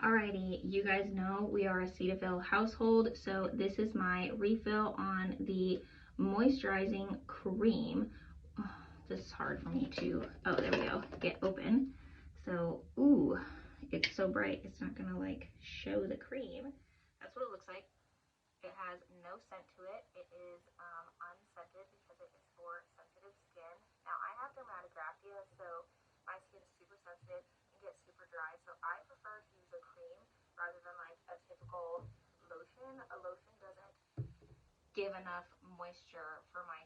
Alrighty, you guys know we are a Cetaphil household, so this is my refill on the moisturizing cream. Oh, this is hard for me to, oh, there we go, get open. So, ooh, it's so bright, it's not gonna like show the cream. That's what it looks like. It has no scent to it. It is unscented because it is for sensitive skin. Now, I have dermatographia, so my skin's super sensitive and gets super dry, so I prefer to use a cream rather than like a typical lotion. A lotion doesn't give enough moisture for my